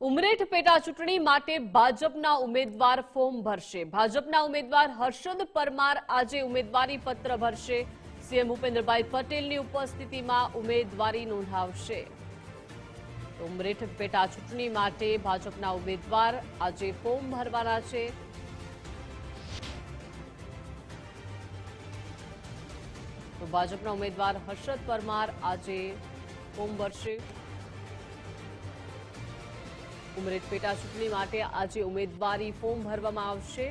ઉમરેઠ પેટા ચૂંટણી માટે ભાજપના ઉમેદવાર ફોર્મ ભરશે। ભાજપના ઉમેદવાર હર્ષદ પરમાર આજે ઉમેદવારી પત્ર ભરશે। સીએમ ભૂપેન્દ્રભાઈ પટેલની ઉપસ્થિતિમાં ઉમેદવારી નોંધાવશે। ઉમરેઠ પેટા ચૂંટણી માટે ભાજપના ઉમેદવાર આજે ફોર્મ ભરવાના છે। તો ભાજપના ઉમેદવાર હર્ષદ પરમાર આજે ફોર્મ ભરશે। ઉમરેઠ પેટા ચૂંટણી માટે આજે ઉમેદવારી ફોર્મ ભરવામાં આવશે।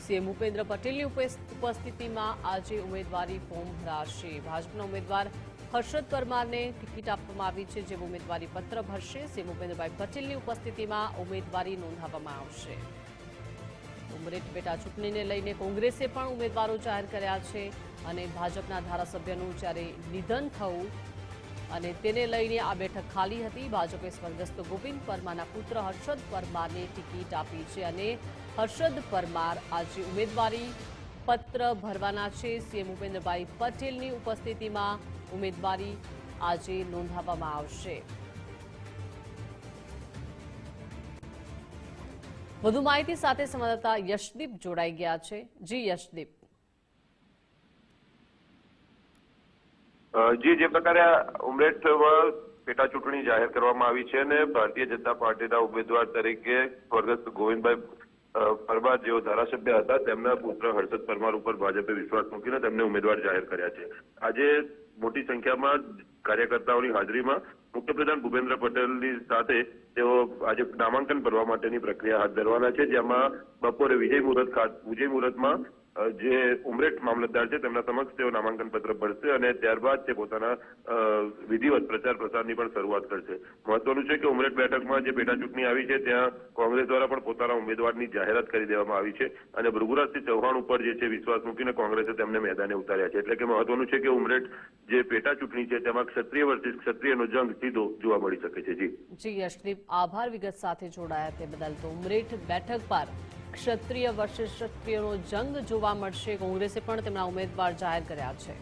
સીએમ ભૂપેન્દ્ર પટેલની ઉપસ્થિતિમાં આજે ઉમેદવારી ફોર્મ ભરાશે। ભાજપના ઉમેદવાર હર્ષદ પરમારને ટિકિટ આપવામાં આવી છે, જે ઉમેદવારી પત્ર ભરશે। સીએમ ભૂપેન્દ્રભાઈ પટેલની ઉપસ્થિતિમાં ઉમેદવારી નોંધાવવામાં આવશે। ઉમરેઠ પેટા ચૂંટણીને લઈને કોંગ્રેસે પણ ઉમેદવારો જાહેર કર્યા છે અને ભાજપના ધારાસભ્યનું જ્યારે નિધન થયું અને તેને લઈને આ બેઠક ખાલી હતી। ભાજપે સ્વર્ગસ્થ ગોવિંદ પરમારના પુત્ર હર્ષદ પરમારને ટિકિટ આપી છે અને હર્ષદ પરમાર આજે ઉમેદવારી પત્ર ભરવાના છે। સીએમ ભૂપેન્દ્રભાઈ પટેલની ઉપસ્થિતિમાં ઉમેદવારી આજે નોંધાવવામાં આવશે। વધુ માહિતી સાથે સંવાદદાતા યશદીપ જોડાઈ ગયા છે। જી યશદીપ। જી, જે પ્રકારે ઉમરેઠમાં પેટા ચૂંટણી જાહેર કરવામાં આવી છે અને ભારતીય જનતા પાર્ટીના ઉમેદવાર તરીકે સ્વર્ગસ્થ ગોવિંદભાઈ પરમાર જેઓ ધારાસભ્ય હતા, તેમના પુત્ર હર્ષદ પરમાર ઉપર ભાજપે વિશ્વાસ મૂકીને તેમને ઉમેદવાર જાહેર કર્યા છે। આજે મોટી સંખ્યામાં કાર્યકર્તાઓની હાજરીમાં મુખ્યપ્રધાન ભૂપેન્દ્ર પટેલની સાથે તેઓ આજે નામાંકન ભરવા માટેની પ્રક્રિયા હાથ ધરવાના છે, જેમાં બપોરે વિજય મુહૂર્તમાં જે ઉમરેઠ મામલતદાર છે તેમના સમક્ષ તેઓ નામાંકન પત્ર ભરશે અને ત્યારબાદ તે પોતાના વિધિવત પ્રચાર પ્રસારની પણ શરૂઆત કરશે। મહત્વનું છે કે ઉમરેઠ બેઠકમાં જે પેટા ચૂંટણી આવી છે ત્યાં કોંગ્રેસ દ્વારા પણ પોતાના ઉમેદવારની જાહેરાત કરી દેવામાં આવી છે અને ભૃગુરાજસિંહ ચૌહાણ ઉપર જે છે વિશ્વાસ મૂકીને કોંગ્રેસે તેમને મેદાને ઉતાર્યા છે। એટલે કે મહત્વનું છે કે ઉમરેઠ જે પેટા ચૂંટણી છે તેમાં ક્ષત્રિય વર્સિસ ક્ષત્રિયનો જંગ સીધો જોવા મળી શકે છે। જી યશદીપ, આભાર વિગત સાથે જોડાયા તે બદલ। તો ઉમરેઠ બેઠક પર ક્ષત્રિય વર્સિસ ક્ષત્રિયનો જંગ જોવા મળશે। કોંગ્રેસે પણ તેમના ઉમેદવાર જાહેર કર્યા છે।